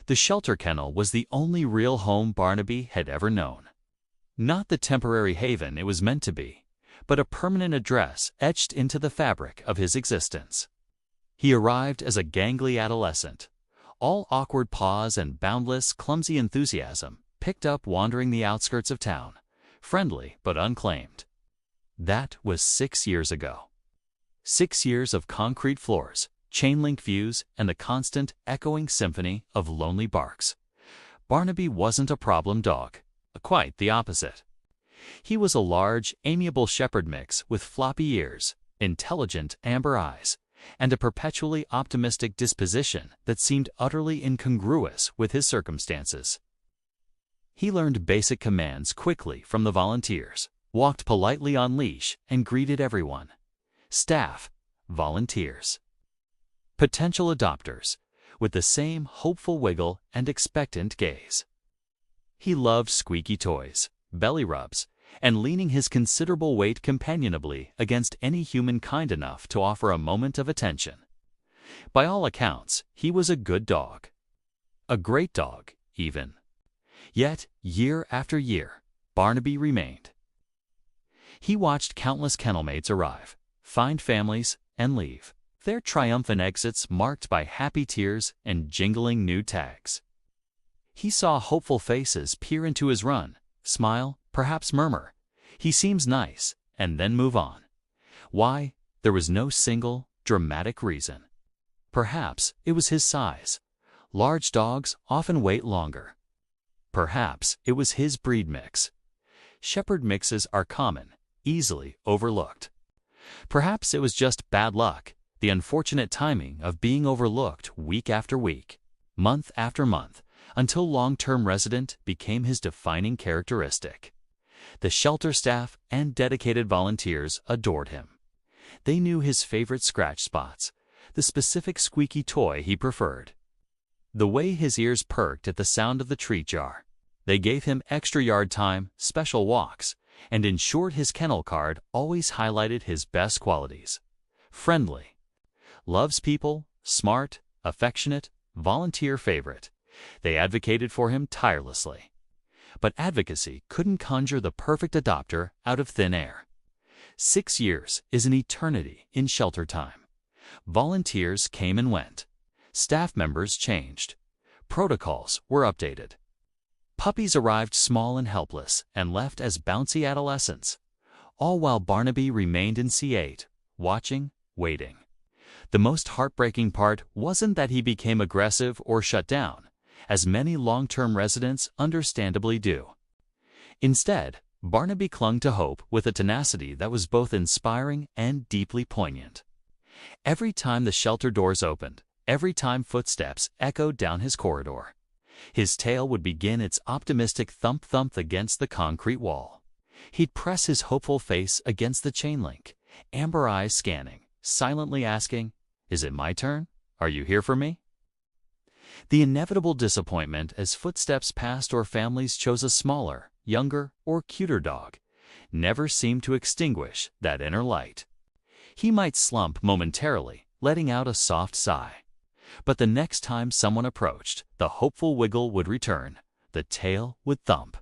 The shelter kennel was the only real home Barnaby had ever known. Not the temporary haven it was meant to be, but a permanent address etched into the fabric of his existence. He arrived as a gangly adolescent, all awkward paws and boundless, clumsy enthusiasm, picked up wandering the outskirts of town, friendly but unclaimed. That was 6 years ago. 6 years of concrete floors, chain-link views, and the constant, echoing symphony of lonely barks. Barnaby wasn't a problem dog, quite the opposite. He was a large, amiable shepherd mix with floppy ears, intelligent amber eyes, and a perpetually optimistic disposition that seemed utterly incongruous with his circumstances. He learned basic commands quickly from the volunteers, walked politely on leash, and greeted everyone: staff, volunteers, potential adopters, with the same hopeful wiggle and expectant gaze. He loved squeaky toys, belly rubs, and leaning his considerable weight companionably against any human kind enough to offer a moment of attention. By all accounts, he was a good dog. A great dog, even. Yet, year after year, Barnaby remained. He watched countless kennelmates arrive, find families, and leave, their triumphant exits marked by happy tears and jingling new tags. He saw hopeful faces peer into his run, smile, perhaps murmur, "He seems nice," and then move on. Why? There was no single, dramatic reason. Perhaps it was his size. Large dogs often wait longer. Perhaps it was his breed mix. Shepherd mixes are common, easily overlooked. Perhaps it was just bad luck, the unfortunate timing of being overlooked week after week, month after month, until long-term resident became his defining characteristic. The shelter staff and dedicated volunteers adored him. They knew his favorite scratch spots, the specific squeaky toy he preferred, the way his ears perked at the sound of the treat jar. They gave him extra yard time, special walks, and ensured his kennel card always highlighted his best qualities. Friendly, loves people, smart, affectionate, volunteer favorite. They advocated for him tirelessly. But advocacy couldn't conjure the perfect adopter out of thin air. 6 years is an eternity in shelter time. Volunteers came and went. Staff members changed. Protocols were updated. Puppies arrived small and helpless and left as bouncy adolescents, all while Barnaby remained in C8, watching, waiting. The most heartbreaking part wasn't that he became aggressive or shut down, as many long-term residents understandably do. Instead, Barnaby clung to hope with a tenacity that was both inspiring and deeply poignant. Every time the shelter doors opened, every time footsteps echoed down his corridor, his tail would begin its optimistic thump-thump against the concrete wall. He'd press his hopeful face against the chain link, amber eyes scanning, silently asking, "Is it my turn? Are you here for me?" The inevitable disappointment as footsteps passed or families chose a smaller, younger, or cuter dog never seemed to extinguish that inner light. He might slump momentarily, letting out a soft sigh. But the next time someone approached, the hopeful wiggle would return, the tail would thump.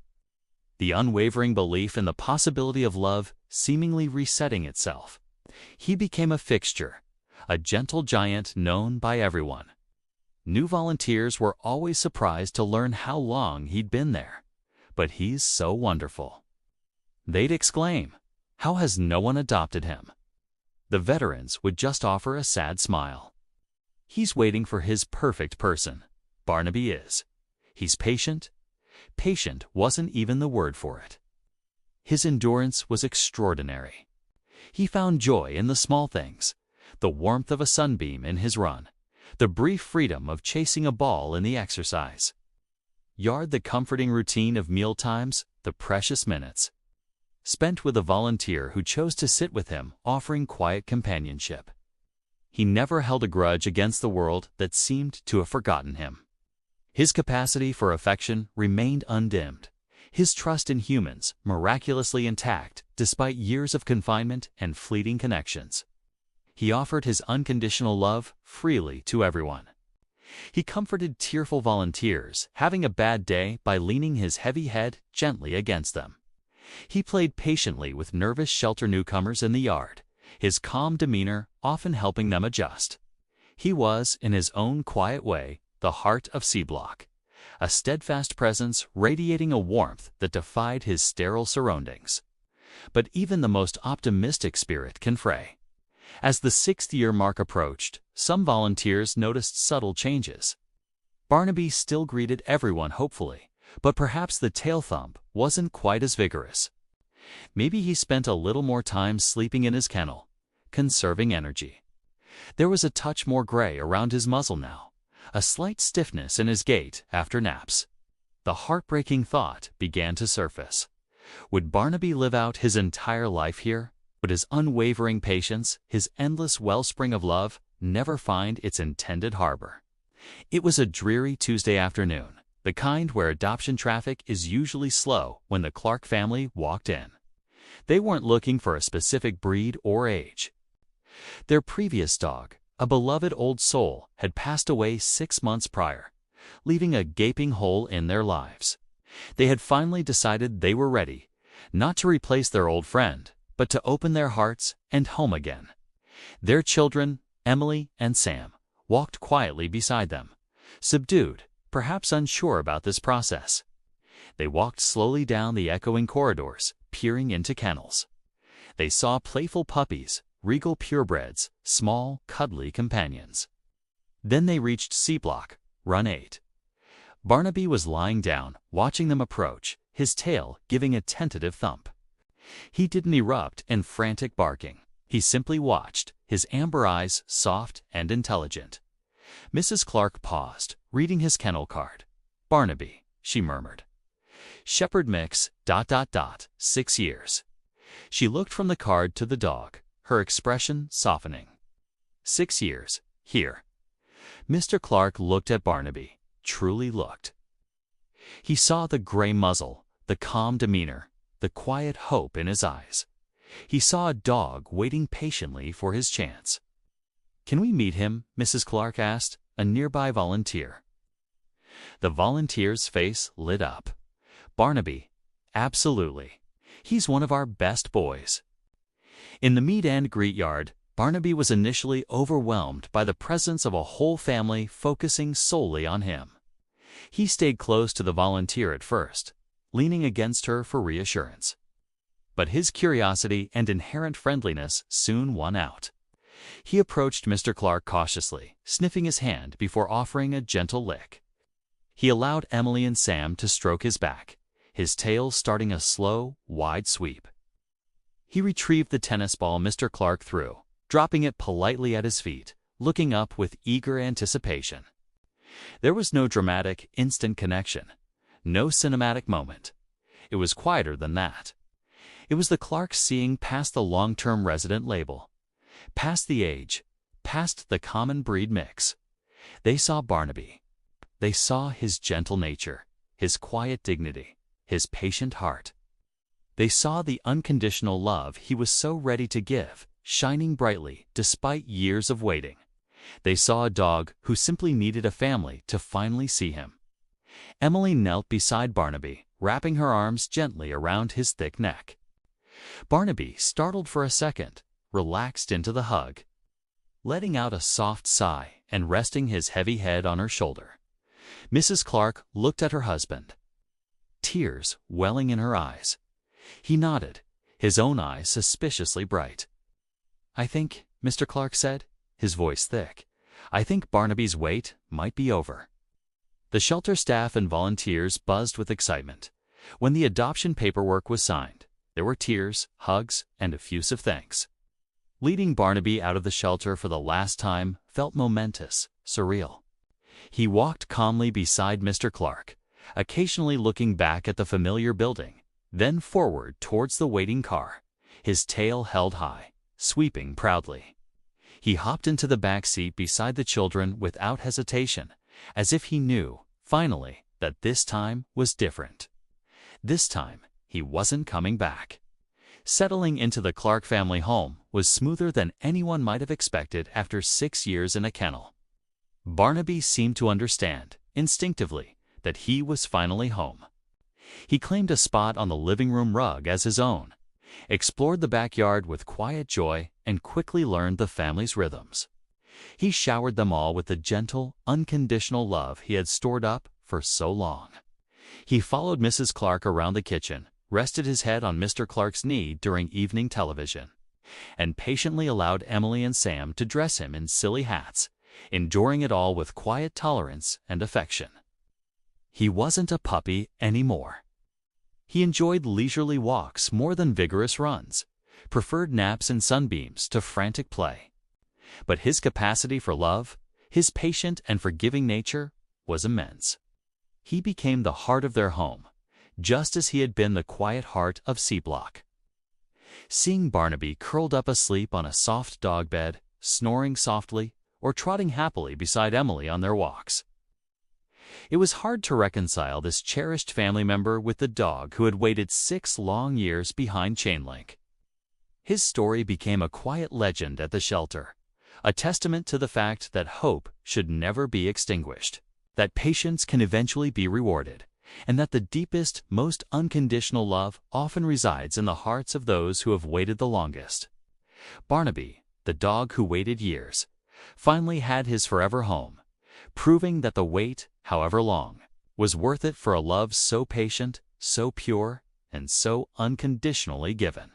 The unwavering belief in the possibility of love seemingly resetting itself. He became a fixture, a gentle giant known by everyone. New volunteers were always surprised to learn how long he'd been there. "But he's so wonderful," they'd exclaim. "How has no one adopted him?" The veterans would just offer a sad smile. "He's waiting for his perfect person. Barnaby is. He's patient." Patient wasn't even the word for it. His endurance was extraordinary. He found joy in the small things, the warmth of a sunbeam in his run, the brief freedom of chasing a ball in the exercise. The comforting routine of meal times, the precious minutes spent with a volunteer who chose to sit with him, offering quiet companionship. He never held a grudge against the world that seemed to have forgotten him. His capacity for affection remained undimmed, his trust in humans miraculously intact despite years of confinement and fleeting connections. He offered his unconditional love freely to everyone. He comforted tearful volunteers having a bad day by leaning his heavy head gently against them. He played patiently with nervous shelter newcomers in the yard, his calm demeanor often helping them adjust. He was, in his own quiet way, the heart of C Block, a steadfast presence radiating a warmth that defied his sterile surroundings. But even the most optimistic spirit can fray. As the 6th-year mark approached, some volunteers noticed subtle changes. Barnaby still greeted everyone hopefully, but perhaps the tail thump wasn't quite as vigorous. Maybe he spent a little more time sleeping in his kennel, conserving energy. There was a touch more gray around his muzzle now, a slight stiffness in his gait after naps. The heartbreaking thought began to surface. Would Barnaby live out his entire life here? Would his unwavering patience, his endless wellspring of love, never find its intended harbor? It was a dreary Tuesday afternoon, the kind where adoption traffic is usually slow when the Clark family walked in. They weren't looking for a specific breed or age. Their previous dog, a beloved old soul, had passed away 6 months prior, leaving a gaping hole in their lives. They had finally decided they were ready, not to replace their old friend, but to open their hearts and home again. Their children, Emily and Sam, walked quietly beside them, subdued, perhaps unsure about this process. They walked slowly down the echoing corridors, peering into kennels. They saw playful puppies, regal purebreds, small, cuddly companions. Then they reached C Block, Run 8. Barnaby was lying down, watching them approach, his tail giving a tentative thump. He didn't erupt in frantic barking. He simply watched, his amber eyes soft and intelligent. Mrs. Clark paused, reading his kennel card. "Barnaby," she murmured. "Shepherd mix, ... 6 years." She looked from the card to the dog, her expression softening. 6 years, here. Mr. Clark looked at Barnaby, truly looked. He saw the gray muzzle, the calm demeanor, the quiet hope in his eyes. He saw a dog waiting patiently for his chance. "Can we meet him?" Mrs. Clark asked, a nearby volunteer. The volunteer's face lit up. "Barnaby, absolutely. He's one of our best boys." In the meet and greet yard, Barnaby was initially overwhelmed by the presence of a whole family focusing solely on him. He stayed close to the volunteer at first, leaning against her for reassurance. But his curiosity and inherent friendliness soon won out. He approached Mr. Clark cautiously, sniffing his hand before offering a gentle lick. He allowed Emily and Sam to stroke his back, his tail starting a slow, wide sweep. He retrieved the tennis ball Mr. Clark threw, dropping it politely at his feet, looking up with eager anticipation. There was no dramatic, instant connection, no cinematic moment. It was quieter than that. It was the Clarks seeing past the long-term resident label, past the age, past the common breed mix. They saw Barnaby. They saw his gentle nature, his quiet dignity, his patient heart. They saw the unconditional love he was so ready to give, shining brightly despite years of waiting. They saw a dog who simply needed a family to finally see him. Emily knelt beside Barnaby, wrapping her arms gently around his thick neck. Barnaby, startled for a second, relaxed into the hug, letting out a soft sigh and resting his heavy head on her shoulder. Mrs. Clark looked at her husband, tears welling in her eyes. He nodded, his own eyes suspiciously bright. "I think," Mr. Clark said, his voice thick, "I think Barnaby's wait might be over." The shelter staff and volunteers buzzed with excitement. When the adoption paperwork was signed, there were tears, hugs, and effusive thanks. Leading Barnaby out of the shelter for the last time felt momentous, surreal. He walked calmly beside Mr. Clark, occasionally looking back at the familiar building, then forward towards the waiting car, his tail held high, sweeping proudly. He hopped into the back seat beside the children without hesitation, as if he knew, finally, that this time was different. This time, he wasn't coming back. Settling into the Clark family home was smoother than anyone might have expected after 6 years in a kennel. Barnaby seemed to understand, instinctively, that he was finally home. He claimed a spot on the living room rug as his own, explored the backyard with quiet joy, and quickly learned the family's rhythms. He showered them all with the gentle, unconditional love he had stored up for so long. He followed Mrs. Clark around the kitchen, rested his head on Mr. Clark's knee during evening television, and patiently allowed Emily and Sam to dress him in silly hats, enduring it all with quiet tolerance and affection. He wasn't a puppy anymore. He enjoyed leisurely walks more than vigorous runs, preferred naps and sunbeams to frantic play. But his capacity for love, his patient and forgiving nature, was immense. He became the heart of their home, just as he had been the quiet heart of C-Block. Seeing Barnaby curled up asleep on a soft dog bed, snoring softly, or trotting happily beside Emily on their walks, it was hard to reconcile this cherished family member with the dog who had waited 6 long years behind chain link. His story became a quiet legend at the shelter, a testament to the fact that hope should never be extinguished, that patience can eventually be rewarded, and that the deepest, most unconditional love often resides in the hearts of those who have waited the longest. Barnaby, the dog who waited years, finally had his forever home, proving that the wait, however long, was worth it for a love so patient, so pure, and so unconditionally given.